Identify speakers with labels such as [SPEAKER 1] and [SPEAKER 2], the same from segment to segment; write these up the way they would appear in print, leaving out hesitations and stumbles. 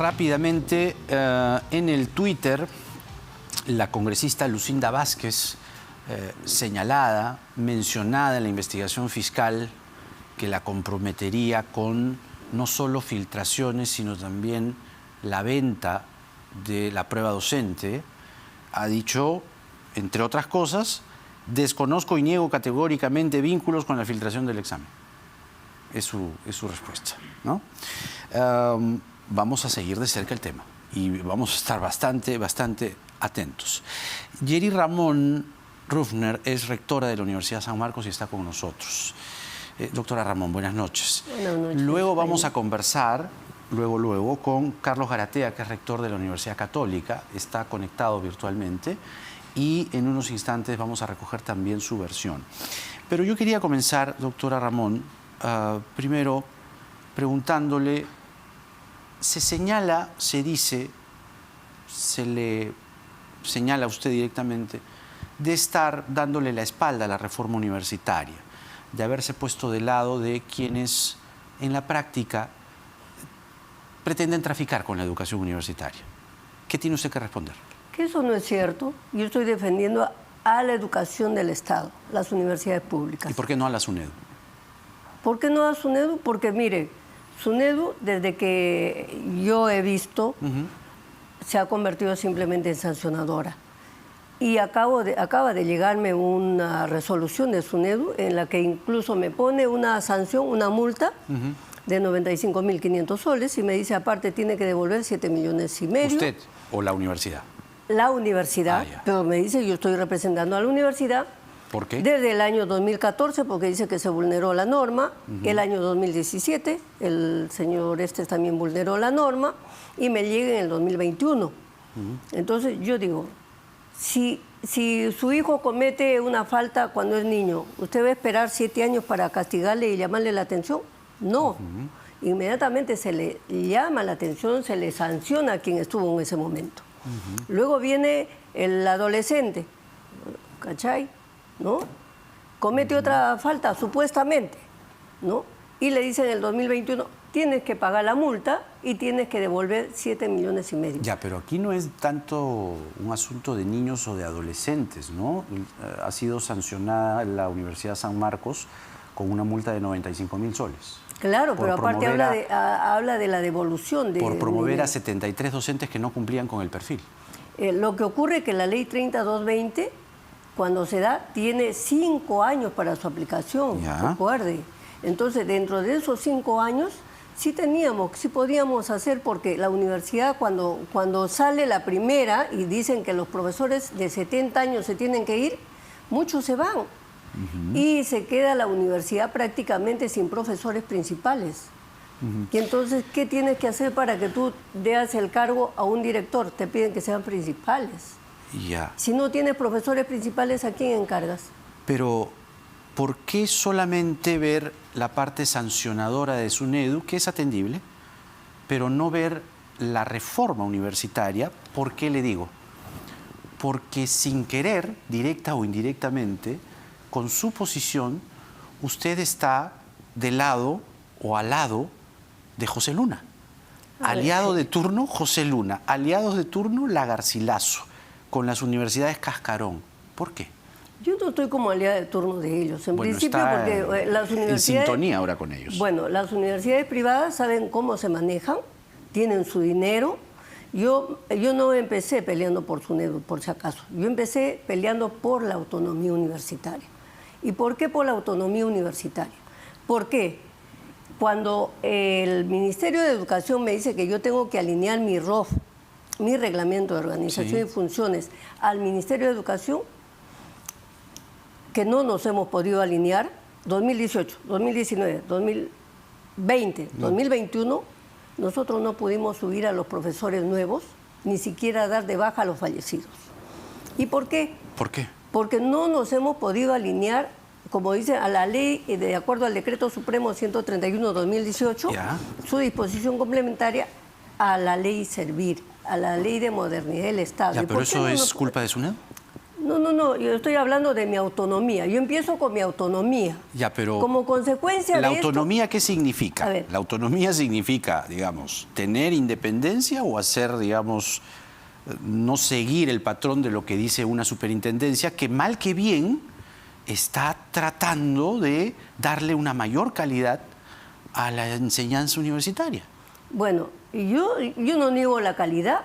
[SPEAKER 1] Rápidamente, en el Twitter, la congresista Lucinda Vázquez, señalada, mencionada en la investigación fiscal que la comprometería con no solo filtraciones, sino también la venta de la prueba docente, ha dicho, entre otras cosas, desconozco y niego categóricamente vínculos con la filtración del examen. Es su respuesta, ¿no? Vamos a seguir de cerca el tema y vamos a estar bastante atentos. Yeri Ramón Ruffner es rectora de la Universidad San Marcos y está con nosotros. Doctora Ramón, buenas noches.
[SPEAKER 2] Buenas noches.
[SPEAKER 1] Luego vamos a conversar, luego, con Carlos Garatea, que es rector de la Universidad Católica, está conectado virtualmente y en unos instantes vamos a recoger también su versión. Pero yo quería comenzar, doctora Ramón, primero preguntándole, se le señala a usted directamente de estar dándole la espalda a la reforma universitaria, de haberse puesto del lado de quienes en la práctica pretenden traficar con la educación universitaria. ¿Qué tiene usted que responder?
[SPEAKER 2] Que eso no es cierto. Yo estoy defendiendo a la educación del Estado, las universidades públicas.
[SPEAKER 1] ¿Y por qué no a la SUNEDU?
[SPEAKER 2] ¿Por qué no a SUNEDU? Porque, mire, SUNEDU, desde que yo he visto, se ha convertido simplemente en sancionadora. Y acaba de llegarme una resolución de SUNEDU en la que incluso me pone una sanción, una multa de 95.500 soles y me dice, aparte, tiene que devolver 7,5 millones.
[SPEAKER 1] ¿Usted o la universidad?
[SPEAKER 2] La universidad, pero me dice, yo estoy representando a la universidad.
[SPEAKER 1] ¿Por qué?
[SPEAKER 2] Desde el año 2014, porque dice que se vulneró la norma. El año 2017, el señor también vulneró la norma y me llega en el 2021. Entonces, yo digo, si su hijo comete una falta cuando es niño, ¿usted va a esperar 7 años para castigarle y llamarle la atención? No. Inmediatamente se le llama la atención, se le sanciona a quien estuvo en ese momento. Luego viene el adolescente, ¿cachai? ¿No? Comete otra falta, supuestamente, ¿no? Y le dicen en el 2021, tienes que pagar la multa y tienes que devolver 7,5 millones.
[SPEAKER 1] Ya, pero aquí no es tanto un asunto de niños o de adolescentes, ¿no? Ha sido sancionada la Universidad San Marcos con una multa de 95.000 soles.
[SPEAKER 2] Claro, pero aparte habla de la devolución.
[SPEAKER 1] Por promover a 73 docentes que no cumplían con el perfil.
[SPEAKER 2] Lo que ocurre es que la ley 30.220, cuando se da, tiene 5 años para su aplicación, recuerde. Entonces, dentro de esos 5 años, sí podíamos hacer, porque la universidad, cuando sale la primera y dicen que los profesores de 70 años se tienen que ir, muchos se van. Y se queda la universidad prácticamente sin profesores principales. Y entonces, ¿qué tienes que hacer para que tú des el cargo a un director? Te piden que sean principales. Si no tienes profesores principales, ¿a quién encargas?
[SPEAKER 1] Pero, ¿por qué solamente ver la parte sancionadora de SUNEDU, que es atendible, pero no ver la reforma universitaria? ¿Por qué le digo? Porque sin querer, directa o indirectamente, con su posición, usted está del lado o al lado de José Luna. Aliado de turno, José Luna. Aliados de turno, la Garcilaso, con las universidades Cascarón. ¿Por qué?
[SPEAKER 2] Yo no estoy como aliada de turno de ellos. En principio,
[SPEAKER 1] está
[SPEAKER 2] porque las universidades...
[SPEAKER 1] en sintonía ahora con ellos.
[SPEAKER 2] Bueno, las universidades privadas saben cómo se manejan, tienen su dinero. Yo no empecé peleando por SUNEDU, por si acaso. Yo empecé peleando por la autonomía universitaria. ¿Y por qué por la autonomía universitaria? ¿Por qué? Cuando el Ministerio de Educación me dice que yo tengo que alinear mi ROF, mi reglamento de organización y funciones, al Ministerio de Educación, que no nos hemos podido alinear, 2018, 2019, 2020, 2021, nosotros no pudimos subir a los profesores nuevos, ni siquiera dar de baja a los fallecidos. ¿Y por qué?
[SPEAKER 1] ¿Por qué?
[SPEAKER 2] Porque no nos hemos podido alinear, como dice, a la ley, de acuerdo al Decreto Supremo 131-2018, su disposición complementaria a la ley Servir, a la ley de modernidad del Estado.
[SPEAKER 1] ¿Pero eso es culpa de SUNEDU?
[SPEAKER 2] No, yo estoy hablando de mi autonomía. Yo empiezo con mi autonomía.
[SPEAKER 1] Ya, pero
[SPEAKER 2] como consecuencia
[SPEAKER 1] ¿la
[SPEAKER 2] de
[SPEAKER 1] autonomía
[SPEAKER 2] esto,
[SPEAKER 1] qué significa?
[SPEAKER 2] A ver.
[SPEAKER 1] La autonomía significa, digamos, tener independencia o hacer, digamos, no seguir el patrón de lo que dice una superintendencia que mal que bien está tratando de darle una mayor calidad a la enseñanza universitaria.
[SPEAKER 2] Bueno, yo no niego la calidad.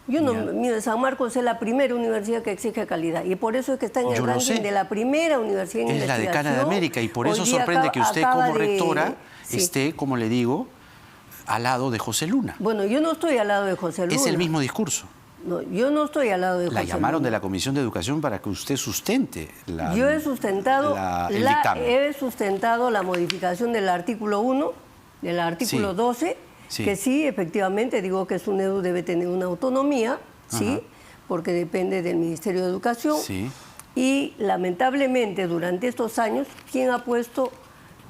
[SPEAKER 2] Mira, San Marcos es la primera universidad que exige calidad y por eso es que está en el ranking de la primera universidad en investigación.
[SPEAKER 1] Es la decana de América y por eso sorprende que usted como rectora esté, como le digo, al lado de José Luna.
[SPEAKER 2] Bueno, yo no estoy al lado de José Luna.
[SPEAKER 1] Es el mismo discurso.
[SPEAKER 2] No, yo no estoy al lado de José Luna.
[SPEAKER 1] La llamaron de la Comisión de Educación para que usted sustente el dictamen.
[SPEAKER 2] He sustentado la modificación del artículo 1, del artículo 12, que sí, efectivamente, digo que SUNEDU debe tener una autonomía, sí, porque depende del Ministerio de Educación.
[SPEAKER 1] Sí.
[SPEAKER 2] Y lamentablemente durante estos años, quien ha puesto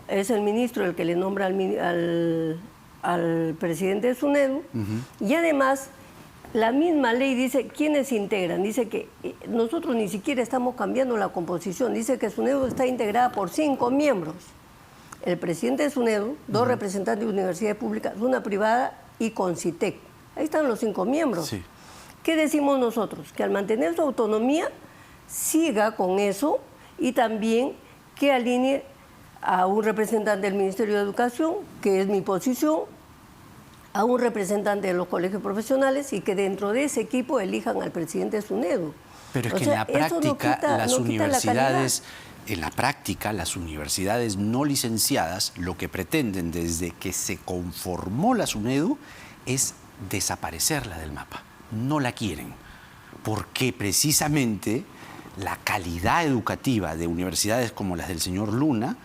[SPEAKER 2] es el ministro el que le nombra al presidente de SUNEDU. Y además, la misma ley dice quiénes integran. Dice que nosotros ni siquiera estamos cambiando la composición. Dice que SUNEDU está integrada por 5 miembros. El presidente de SUNEDU, 2 representantes de universidades públicas, una privada y CONCITEC. Ahí están los 5 miembros.
[SPEAKER 1] Sí.
[SPEAKER 2] ¿Qué decimos nosotros? Que al mantener su autonomía, siga con eso y también que alinee a un representante del Ministerio de Educación, que es mi posición, a un representante de los colegios profesionales y que dentro de ese equipo elijan al presidente de SUNEDU.
[SPEAKER 1] Pero es que en la práctica las universidades... En la práctica, las universidades no licenciadas lo que pretenden desde que se conformó la SUNEDU es desaparecerla del mapa. No la quieren, porque precisamente la calidad educativa de universidades como las del señor Luna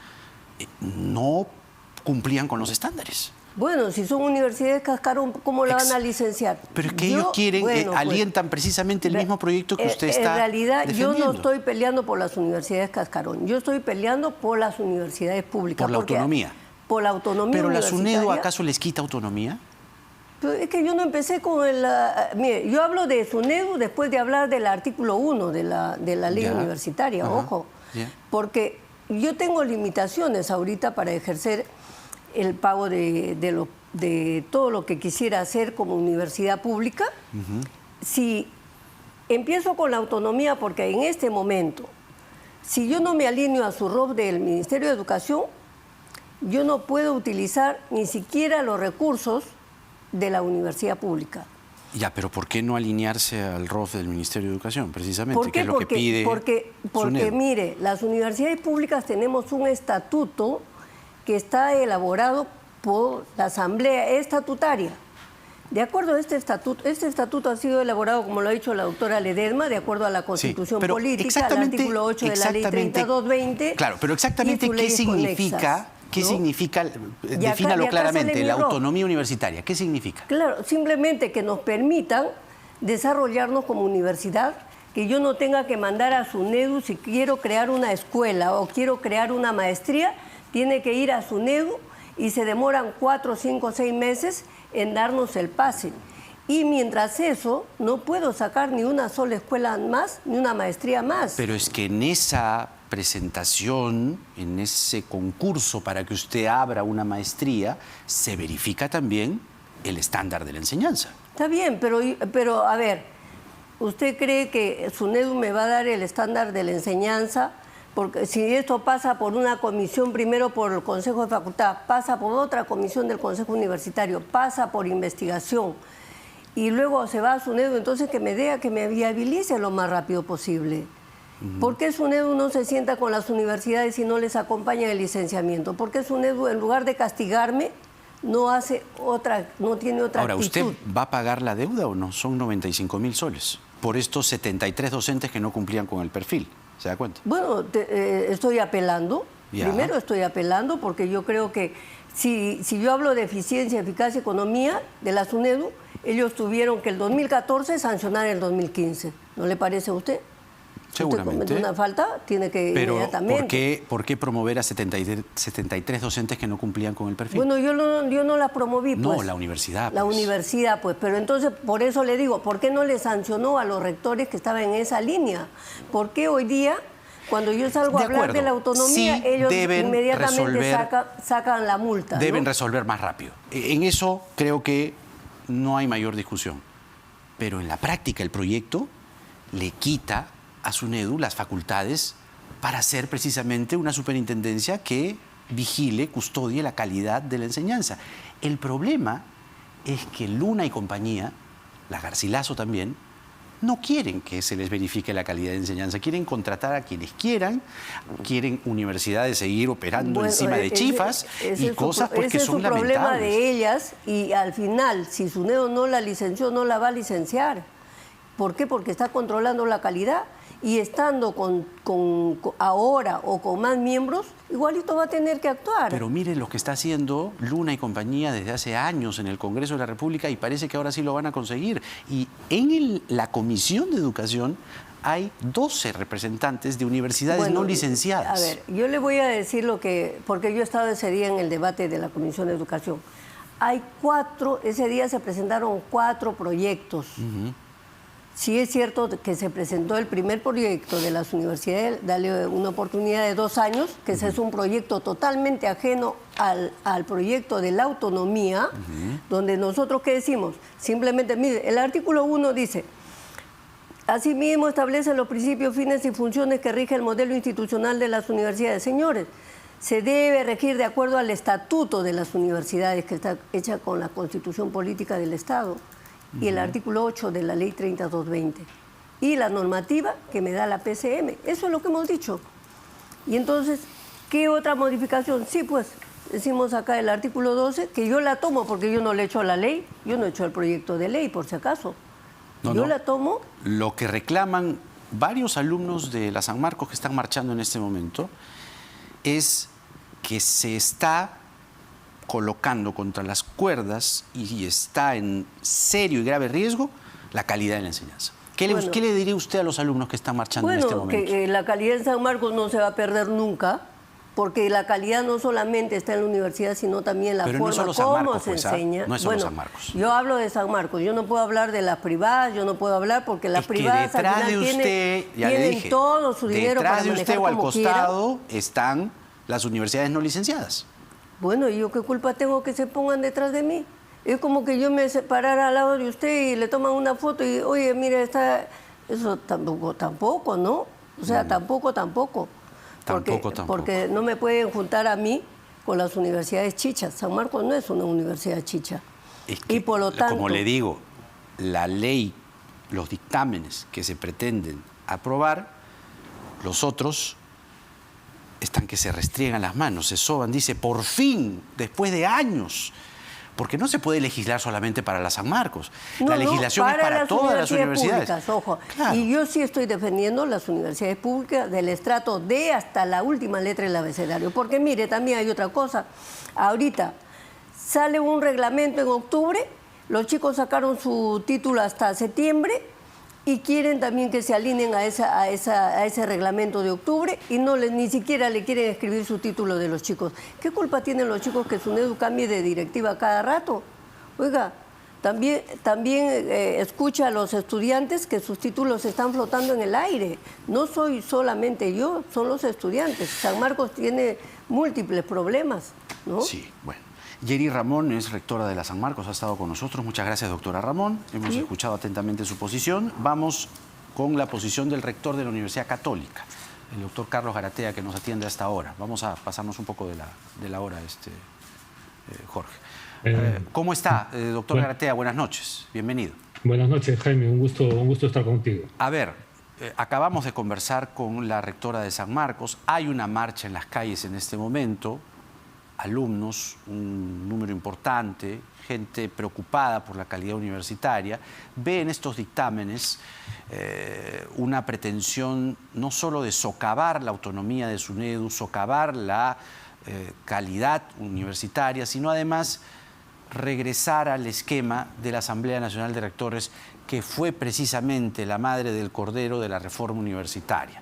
[SPEAKER 1] no cumplían con los estándares.
[SPEAKER 2] Bueno, si son universidades cascarón, ¿cómo la van a licenciar?
[SPEAKER 1] Pero es que ellos quieren, alientan precisamente el mismo proyecto que usted está
[SPEAKER 2] En realidad,
[SPEAKER 1] defendiendo.
[SPEAKER 2] yo no estoy peleando por las universidades cascarón. Yo estoy peleando por las universidades públicas.
[SPEAKER 1] Por la autonomía.
[SPEAKER 2] Por la autonomía
[SPEAKER 1] ¿Pero la
[SPEAKER 2] universitaria.
[SPEAKER 1] SUNEDU acaso les quita autonomía?
[SPEAKER 2] Pero es que yo no empecé con el... mire, yo hablo de SUNEDU después de hablar del artículo 1 de la ley universitaria, ojo. Porque yo tengo limitaciones ahorita para ejercer el pago de todo lo que quisiera hacer como universidad pública. Si empiezo con la autonomía, porque en este momento, si yo no me alineo a su ROF del Ministerio de Educación, yo no puedo utilizar ni siquiera los recursos de la universidad pública.
[SPEAKER 1] Ya, pero ¿por qué no alinearse al ROF del Ministerio de Educación, precisamente?
[SPEAKER 2] ¿Por qué?
[SPEAKER 1] Que es lo que pide
[SPEAKER 2] porque mire, las universidades públicas tenemos un estatuto que está elaborado por la Asamblea Estatutaria. De acuerdo a este estatuto ha sido elaborado, como lo ha dicho la doctora Ledesma, de acuerdo a la Constitución Política, al artículo 8 de la Ley 3220.
[SPEAKER 1] Claro, pero exactamente qué significa, defínalo claramente, la autonomía universitaria, ¿qué significa?
[SPEAKER 2] Claro, simplemente que nos permitan desarrollarnos como universidad, que yo no tenga que mandar a SUNEDU si quiero crear una escuela o quiero crear una maestría, tiene que ir a SUNEDU y se demoran 4, 5, 6 meses en darnos el pase. Y mientras eso, no puedo sacar ni una sola escuela más, ni una maestría más.
[SPEAKER 1] Pero es que en esa presentación, en ese concurso para que usted abra una maestría, se verifica también el estándar de la enseñanza.
[SPEAKER 2] Está bien, pero a ver, ¿usted cree que SUNEDU me va a dar el estándar de la enseñanza? Porque si esto pasa por una comisión, primero por el Consejo de Facultad, pasa por otra comisión del Consejo Universitario, pasa por investigación y luego se va a SUNEDU, entonces que me viabilice lo más rápido posible. ¿Por qué SUNEDU no se sienta con las universidades y no les acompaña en el licenciamiento? ¿Por qué SUNEDU, en lugar de castigarme, no tiene otra
[SPEAKER 1] Ahora,
[SPEAKER 2] actitud?
[SPEAKER 1] ¿usted va a pagar la deuda o no? Son 95.000 soles por estos 73 docentes que no cumplían con el perfil. ¿Se da cuenta?
[SPEAKER 2] Bueno, estoy apelando. Primero estoy apelando porque yo creo que si yo hablo de eficiencia, eficacia, economía de la SUNEDU, ellos tuvieron que el 2014 sancionar el 2015. ¿No le parece a usted?
[SPEAKER 1] Seguramente.
[SPEAKER 2] Usted comete una falta, tiene que
[SPEAKER 1] Pero
[SPEAKER 2] inmediatamente.
[SPEAKER 1] ¿por qué promover a 73 docentes que no cumplían con el perfil?
[SPEAKER 2] Bueno, yo no las promoví, pues.
[SPEAKER 1] No, la universidad.
[SPEAKER 2] La
[SPEAKER 1] pues.
[SPEAKER 2] universidad, pues. Pero entonces, por eso le digo, ¿por qué no le sancionó a los rectores que estaban en esa línea? ¿Por qué hoy día, cuando yo salgo a hablar de la autonomía,
[SPEAKER 1] sí
[SPEAKER 2] ellos
[SPEAKER 1] deben
[SPEAKER 2] inmediatamente sacan la multa?
[SPEAKER 1] Deben
[SPEAKER 2] ¿no?
[SPEAKER 1] resolver más rápido. En eso creo que no hay mayor discusión. Pero en la práctica el proyecto le quita a SUNEDU las facultades para ser precisamente una superintendencia que vigile, custodie la calidad de la enseñanza. El problema es que Luna y compañía, la Garcilaso también, no quieren que se les verifique la calidad de enseñanza, quieren contratar a quienes quieran, quieren universidades seguir operando encima de chifas y cosas pues, que son lamentables. Ese es su problema
[SPEAKER 2] de ellas y al final, si SUNEDU no la licenció, no la va a licenciar. ¿Por qué? Porque está controlando la calidad y estando ahora o con más miembros, igualito va a tener que actuar.
[SPEAKER 1] Pero mire lo que está haciendo Luna y compañía desde hace años en el Congreso de la República y parece que ahora sí lo van a conseguir. Y en la Comisión de Educación hay 12 representantes de universidades no licenciadas.
[SPEAKER 2] A ver, yo le voy a decir porque yo he estado ese día en el debate de la Comisión de Educación. Ese día se presentaron 4 proyectos. Sí es cierto que se presentó el primer proyecto de las universidades, darle una oportunidad de 2 años, que ese es un proyecto totalmente ajeno al proyecto de la autonomía, donde nosotros, ¿qué decimos? Simplemente, mire, el artículo 1 dice, asimismo establece los principios, fines y funciones que rige el modelo institucional de las universidades. Señores, se debe regir de acuerdo al estatuto de las universidades, que está hecha con la Constitución Política del Estado. Y el artículo 8 de la Ley 3220. Y la normativa que me da la PCM. Eso es lo que hemos dicho. Y entonces, ¿qué otra modificación? Sí, pues, decimos acá el artículo 12, que yo la tomo porque yo no le echo a la ley, yo no he hecho el proyecto de ley, por si acaso. Yo la tomo.
[SPEAKER 1] Lo que reclaman varios alumnos de la San Marcos que están marchando en este momento es que se está colocando contra las cuerdas y está en serio y grave riesgo la calidad de la enseñanza. ¿Qué le diría usted a los alumnos que están marchando en este momento?
[SPEAKER 2] Que la calidad en San Marcos no se va a perder nunca, porque la calidad no solamente está en la universidad, sino también la forma como se enseña.
[SPEAKER 1] No es solo San Marcos.
[SPEAKER 2] Yo hablo de San Marcos, yo no puedo hablar de las privadas, yo no puedo hablar porque las privadas al final tienen todo su dinero para manejar como quieran.
[SPEAKER 1] Detrás de usted o al costado están las universidades no licenciadas.
[SPEAKER 2] Bueno, ¿y yo qué culpa tengo que se pongan detrás de mí? Es como que yo me separara al lado de usted y le toman una foto y, oye, mira, eso tampoco, ¿no? O sea, tampoco. Porque no me pueden juntar a mí con las universidades chichas. San Marcos no es una universidad chicha.
[SPEAKER 1] Es que,
[SPEAKER 2] y por lo tanto,
[SPEAKER 1] como le digo, la ley, los dictámenes que se pretenden aprobar, los otros están que se restriegan las manos, se soban, dice, por fin, después de años, porque no se puede legislar solamente para la San Marcos. La legislación es para todas las universidades.
[SPEAKER 2] Públicas, ojo.
[SPEAKER 1] Claro.
[SPEAKER 2] Y yo sí estoy defendiendo las universidades públicas del estrato D hasta la última letra del abecedario. Porque mire, también hay otra cosa. Ahorita sale un reglamento en octubre, los chicos sacaron su título hasta septiembre, y quieren también que se alineen a ese reglamento de octubre y ni siquiera le quieren escribir su título de los chicos. ¿Qué culpa tienen los chicos que SUNEDU cambie de directiva cada rato? Oiga, también escucha a los estudiantes que sus títulos están flotando en el aire. No soy solamente yo, son los estudiantes. San Marcos tiene múltiples problemas, ¿no?
[SPEAKER 1] Sí, bueno. Yeri Ramón es rectora de la San Marcos, ha estado con nosotros. Muchas gracias, doctora Ramón. Hemos escuchado atentamente su posición. Vamos con la posición del rector de la Universidad Católica, el doctor Carlos Garatea, que nos atiende hasta ahora. Vamos a pasarnos un poco de la hora, Jorge. ¿Cómo está, doctor Garatea? Buenas noches, bienvenido.
[SPEAKER 3] Buenas noches, Jaime, un gusto estar contigo.
[SPEAKER 1] A ver, acabamos de conversar con la rectora de San Marcos. Hay una marcha en las calles en este momento. Alumnos, un número importante, gente preocupada por la calidad universitaria, ve en estos dictámenes una pretensión no solo de socavar la autonomía de SUNEDU, socavar la calidad universitaria, sino además regresar al esquema de la Asamblea Nacional de Rectores, que fue precisamente la madre del cordero de la reforma universitaria.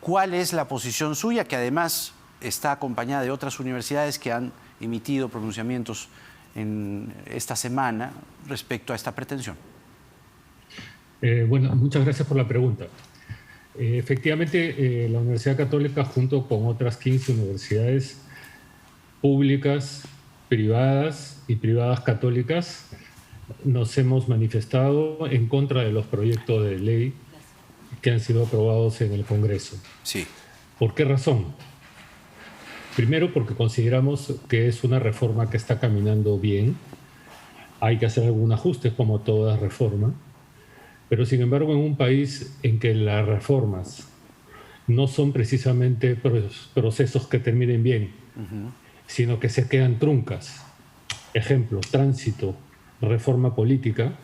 [SPEAKER 1] ¿Cuál es la posición suya, que además está acompañada de otras universidades que han emitido pronunciamientos en esta semana respecto a esta pretensión?
[SPEAKER 3] Bueno, muchas gracias por la pregunta. Efectivamente, la Universidad Católica, junto con otras 15 universidades públicas, privadas y privadas católicas, nos hemos manifestado en contra de los proyectos de ley que han sido aprobados en el Congreso.
[SPEAKER 1] Sí.
[SPEAKER 3] ¿Por qué razón? Primero, porque consideramos que es una reforma que está caminando bien. Hay que hacer algún ajuste, como toda reforma. Pero, sin embargo, en un país en que las reformas no son precisamente procesos que terminen bien, sino que se quedan truncas. Ejemplo, tránsito, reforma política.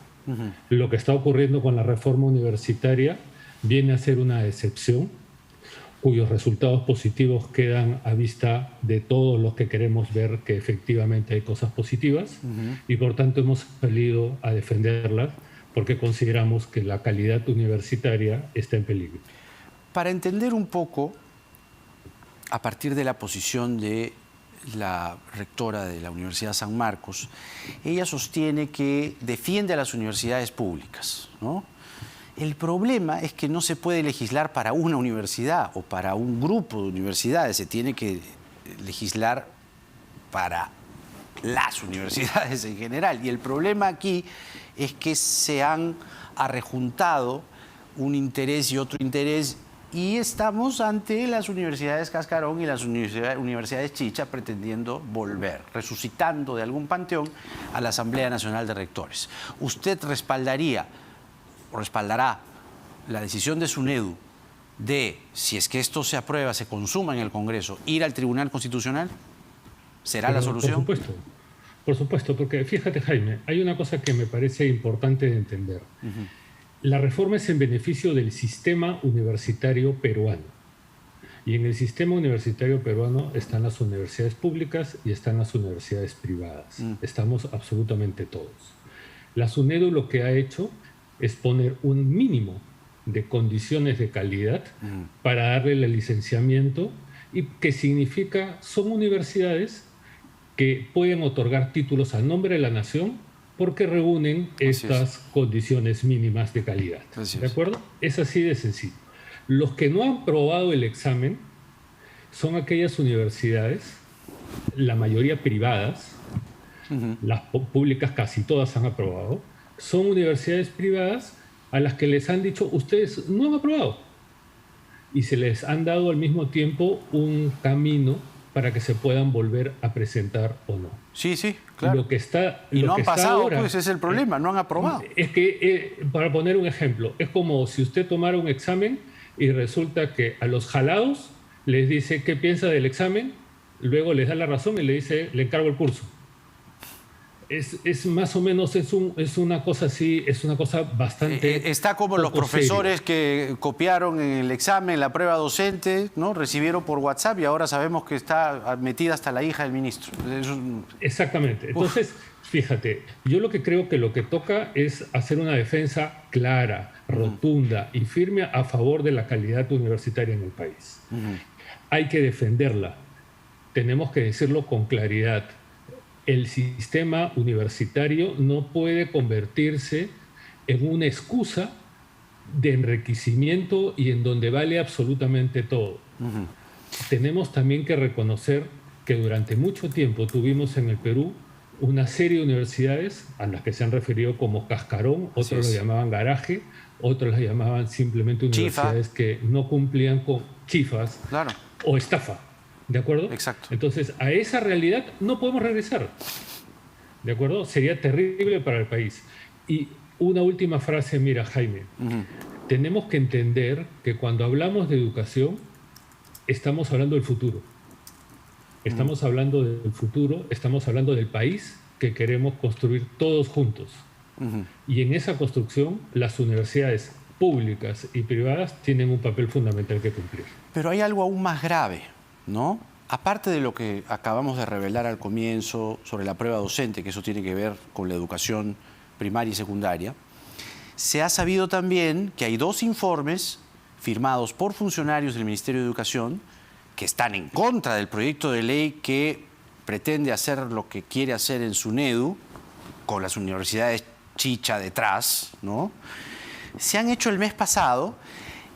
[SPEAKER 3] Lo que está ocurriendo con la reforma universitaria viene a ser una excepción, cuyos resultados positivos quedan a vista de todos los que queremos ver que efectivamente hay cosas positivas, y por tanto hemos salido a defenderlas porque consideramos que la calidad universitaria está en peligro.
[SPEAKER 1] Para entender un poco, a partir de la posición de la rectora de la Universidad San Marcos, ella sostiene que defiende a las universidades públicas, ¿no? El problema es que no se puede legislar para una universidad o para un grupo de universidades, se tiene que legislar para las universidades en general. Y el problema aquí es que se han arrejuntado un interés y otro interés, y estamos ante las universidades Cascarón y las universidades Chicha pretendiendo volver, resucitando de algún panteón a la Asamblea Nacional de Rectores. ¿Usted respaldará la decisión de SUNEDU de, si es que esto se aprueba, se consuma en el Congreso, ir al Tribunal Constitucional? ¿Será la solución?
[SPEAKER 3] Por supuesto, porque fíjate, Jaime, hay una cosa que me parece importante de entender. La reforma es en beneficio del sistema universitario peruano. Y en el sistema universitario peruano están las universidades públicas y están las universidades privadas. Estamos absolutamente todos. La SUNEDU lo que ha hecho es poner un mínimo de condiciones de calidad para darle el licenciamiento, y que significa, son universidades que pueden otorgar títulos a nombre de la nación porque reúnen estas condiciones mínimas de calidad. ¿De acuerdo? Es así de sencillo. Los que no han aprobado el examen son aquellas universidades, la mayoría privadas, las públicas casi todas han aprobado, son universidades privadas a las que les han dicho, ustedes no han aprobado. Y se les han dado al mismo tiempo un camino para que se puedan volver a presentar o no.
[SPEAKER 1] Sí, sí, claro.
[SPEAKER 3] Y
[SPEAKER 1] no han pasado,
[SPEAKER 3] ahora,
[SPEAKER 1] pues ese es el problema, no han aprobado.
[SPEAKER 3] Es que, para poner un ejemplo, es como si usted tomara un examen y resulta que a los jalados les dice qué piensa del examen, luego les da la razón y le dice, le encargo el curso. Es más o menos, es una cosa así, es una cosa bastante...
[SPEAKER 1] Está como los profesores que copiaron en el examen, la prueba docente, ¿no? Recibieron por WhatsApp y ahora sabemos que está metida hasta la hija del ministro.
[SPEAKER 3] Exactamente. Entonces, fíjate, yo lo que creo que lo que toca es hacer una defensa clara, rotunda y firme a favor de la calidad universitaria en el país. Hay que defenderla. Tenemos que decirlo con claridad. El sistema universitario no puede convertirse en una excusa de enriquecimiento y en donde vale absolutamente todo. Tenemos también que reconocer que durante mucho tiempo tuvimos en el Perú una serie de universidades a las que se han referido como cascarón, otros lo llamaban garaje, otros las llamaban simplemente universidades que no cumplían con chifas o estafa. ¿De acuerdo?
[SPEAKER 1] Exacto.
[SPEAKER 3] Entonces, a esa realidad no podemos regresar. ¿De acuerdo? Sería terrible para el país. Y una última frase, mira, Jaime. Tenemos que entender que cuando hablamos de educación, estamos hablando del futuro. Estamos hablando del futuro, estamos hablando del país que queremos construir todos juntos. Y en esa construcción, las universidades públicas y privadas tienen un papel fundamental que cumplir.
[SPEAKER 1] Pero hay algo aún más grave, ¿no? aparte de lo que acabamos de revelar al comienzo sobre la prueba docente, que eso tiene que ver con la educación primaria y secundaria, se ha sabido también que hay 2 informes firmados por funcionarios del Ministerio de Educación que están en contra del proyecto de ley que pretende hacer lo que quiere hacer en SUNEDU, con las universidades chicha detrás, ¿no? Se han hecho el mes pasado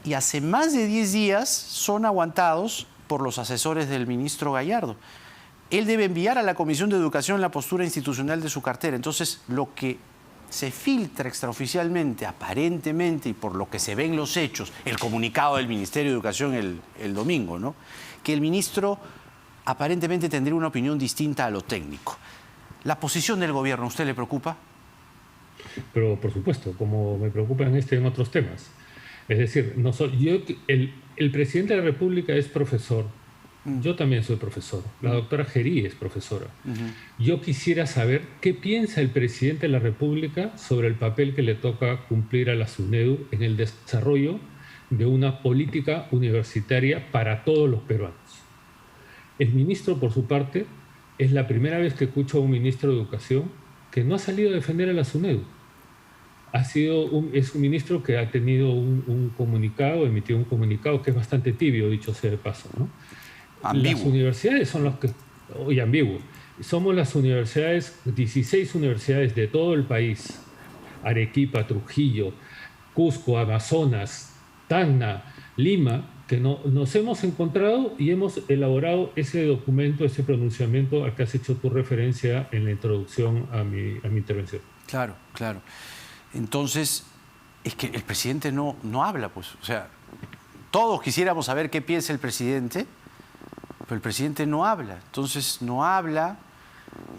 [SPEAKER 1] y hace más de 10 días son aguantados por los asesores del ministro Gallardo. Él debe enviar a la Comisión de Educación la postura institucional de su cartera. Entonces, lo que se filtra extraoficialmente, aparentemente, y por lo que se ven los hechos, el comunicado del Ministerio de Educación el domingo, ¿no? Que el ministro aparentemente tendría una opinión distinta a lo técnico. ¿La posición del gobierno a usted le preocupa?
[SPEAKER 3] Pero, por supuesto, como me preocupan y en otros temas. Es decir, el presidente de la República es profesor. Yo también soy profesor. La doctora Gerí es profesora. Yo quisiera saber qué piensa el presidente de la República sobre el papel que le toca cumplir a la SUNEDU en el desarrollo de una política universitaria para todos los peruanos. El ministro, por su parte, es la primera vez que escucho a un ministro de Educación que no ha salido a defender a la SUNEDU. Es un ministro que ha tenido un comunicado, emitido un comunicado que es bastante tibio, dicho sea de paso, ¿no?
[SPEAKER 1] Ambiguo.
[SPEAKER 3] Las universidades son las que... Oye, ambiguo. Somos las universidades, 16 universidades de todo el país, Arequipa, Trujillo, Cusco, Amazonas, Tacna, Lima, que nos hemos encontrado y hemos elaborado ese documento, ese pronunciamiento al que has hecho tu referencia en la introducción a mi intervención.
[SPEAKER 1] Claro, claro. Entonces, es que el presidente no habla, pues. O sea, todos quisiéramos saber qué piensa el presidente, pero el presidente no habla. Entonces, no habla.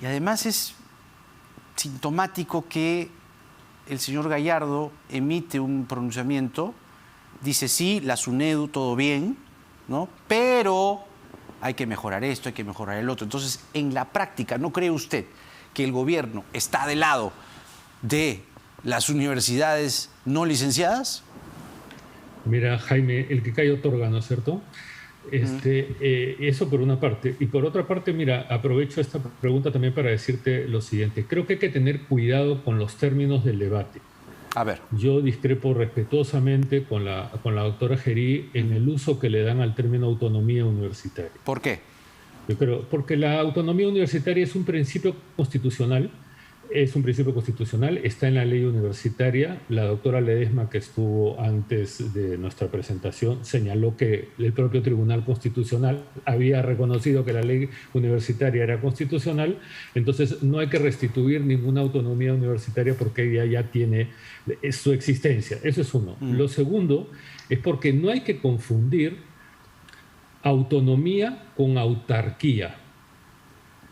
[SPEAKER 1] Y además es sintomático que el señor Gallardo emite un pronunciamiento, dice sí, la SUNEDU, todo bien, ¿no? Pero hay que mejorar esto, hay que mejorar el otro. Entonces, en la práctica, ¿no cree usted que el gobierno está del lado de las universidades no licenciadas?
[SPEAKER 3] Mira, Jaime, el que cae otorga, ¿no es cierto? Eso por una parte. Y por otra parte, mira, aprovecho esta pregunta también para decirte lo siguiente. Creo que hay que tener cuidado con los términos del debate.
[SPEAKER 1] A ver.
[SPEAKER 3] Yo discrepo respetuosamente con la doctora Gerí en el uso que le dan al término autonomía universitaria.
[SPEAKER 1] ¿Por qué?
[SPEAKER 3] Yo creo, porque la autonomía universitaria es un principio constitucional. Está en la ley universitaria. La doctora Ledesma, que estuvo antes de nuestra presentación, señaló que el propio Tribunal Constitucional había reconocido que la ley universitaria era constitucional. Entonces, no hay que restituir ninguna autonomía universitaria porque ella ya tiene su existencia. Eso es uno. Lo segundo es porque no hay que confundir autonomía con autarquía.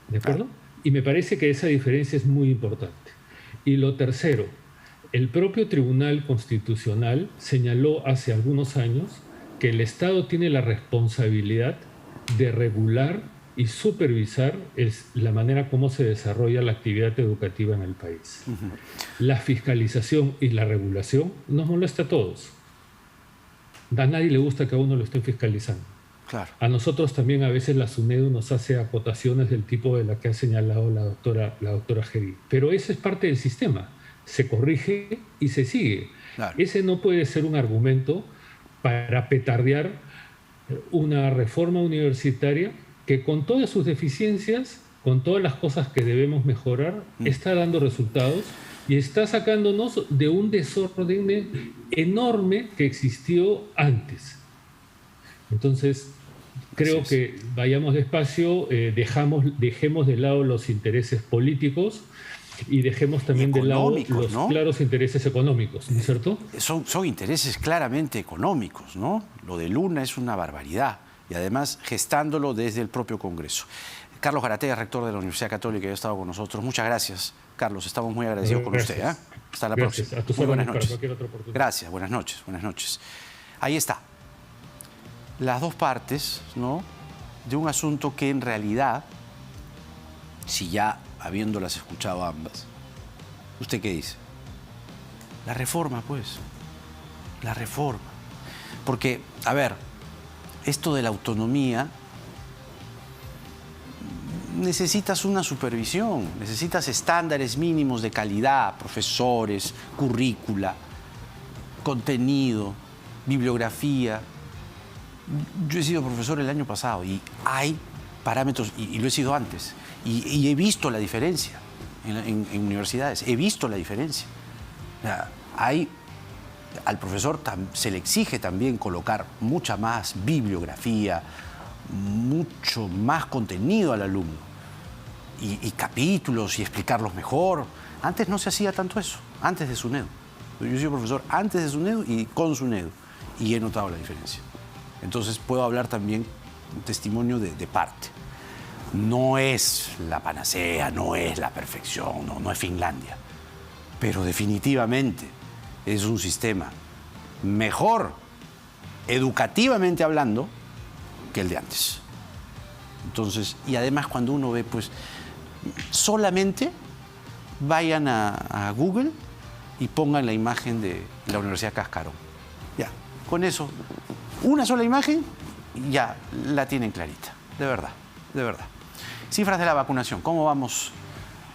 [SPEAKER 3] ¿De acuerdo? Y me parece que esa diferencia es muy importante. Y lo tercero, el propio Tribunal Constitucional señaló hace algunos años que el Estado tiene la responsabilidad de regular y supervisar la manera como se desarrolla la actividad educativa en el país. La fiscalización y la regulación nos molesta a todos. A nadie le gusta que a uno lo estén fiscalizando.
[SPEAKER 1] Claro.
[SPEAKER 3] A nosotros también a veces la SUNEDU nos hace acotaciones del tipo de la que ha señalado la doctora Gerí. Pero ese es parte del sistema. Se corrige y se sigue. Claro. Ese no puede ser un argumento para petardear una reforma universitaria que, con todas sus deficiencias, con todas las cosas que debemos mejorar, está dando resultados y está sacándonos de un desorden enorme que existió antes. Entonces, creo que vayamos despacio, dejemos de lado los intereses políticos y dejemos también de lado los claros intereses económicos, ¿no es cierto?
[SPEAKER 1] Son intereses claramente económicos, ¿no? Lo de Luna es una barbaridad y además gestándolo desde el propio Congreso. Carlos Garategui, rector de la Universidad Católica, ya ha estado con nosotros. Muchas gracias, Carlos. Estamos muy agradecidos con usted. Hasta la próxima.
[SPEAKER 3] A tus
[SPEAKER 1] buenas noches.
[SPEAKER 3] Cualquier otra oportunidad.
[SPEAKER 1] Gracias, buenas noches, buenas noches. Ahí está. Las dos partes, ¿no?, de un asunto que en realidad, si ya habiéndolas escuchado ambas, ¿usted qué dice? La reforma, pues. La reforma. Porque, a ver, esto de la autonomía necesitas una supervisión, necesitas estándares mínimos de calidad, profesores, currícula, contenido, bibliografía. Yo he sido profesor el año pasado y hay parámetros, y lo he sido antes, y he visto la diferencia en universidades, he visto la diferencia. O sea, al profesor se le exige también colocar mucha más bibliografía, mucho más contenido al alumno, y capítulos, y explicarlos mejor. Antes no se hacía tanto eso, antes de SUNEDU. Yo he sido profesor antes de SUNEDU y con SUNEDU, y he notado la diferencia. Entonces puedo hablar también un testimonio de parte. No es la panacea, no es la perfección, no es Finlandia, pero definitivamente es un sistema mejor, educativamente hablando, que el de antes. Entonces, y además cuando uno ve, pues, solamente vayan a Google y pongan la imagen de la Universidad Cascarón. Ya, con eso, una sola imagen, ya la tienen clarita, de verdad, de verdad. Cifras de la vacunación, ¿cómo vamos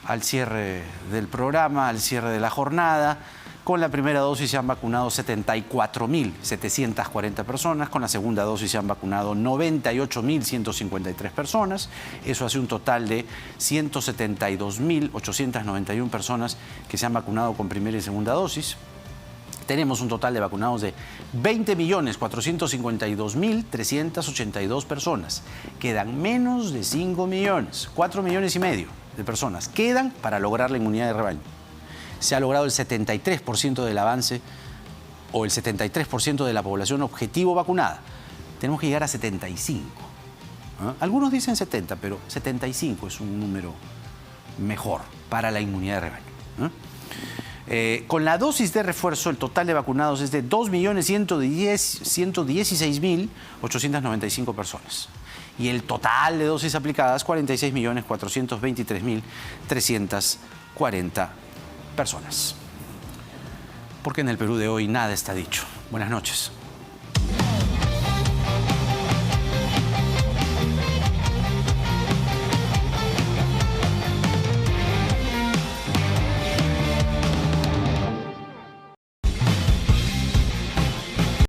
[SPEAKER 1] al cierre del programa, al cierre de la jornada? Con la primera dosis se han vacunado 74.740 personas, con la segunda dosis se han vacunado 98.153 personas, eso hace un total de 172.891 personas que se han vacunado con primera y segunda dosis. Tenemos un total de vacunados de 20.452.382 personas. Quedan menos de 5 millones, 4 millones y medio de personas quedan para lograr la inmunidad de rebaño. Se ha logrado el 73% del avance o el 73% de la población objetivo vacunada. Tenemos que llegar a 75. ¿Ah? Algunos dicen 70, pero 75 es un número mejor para la inmunidad de rebaño. ¿Ah? Con la dosis de refuerzo, el total de vacunados es de 2.116.895 personas. Y el total de dosis aplicadas, 46.423.340 personas. Porque en el Perú de hoy nada está dicho. Buenas noches.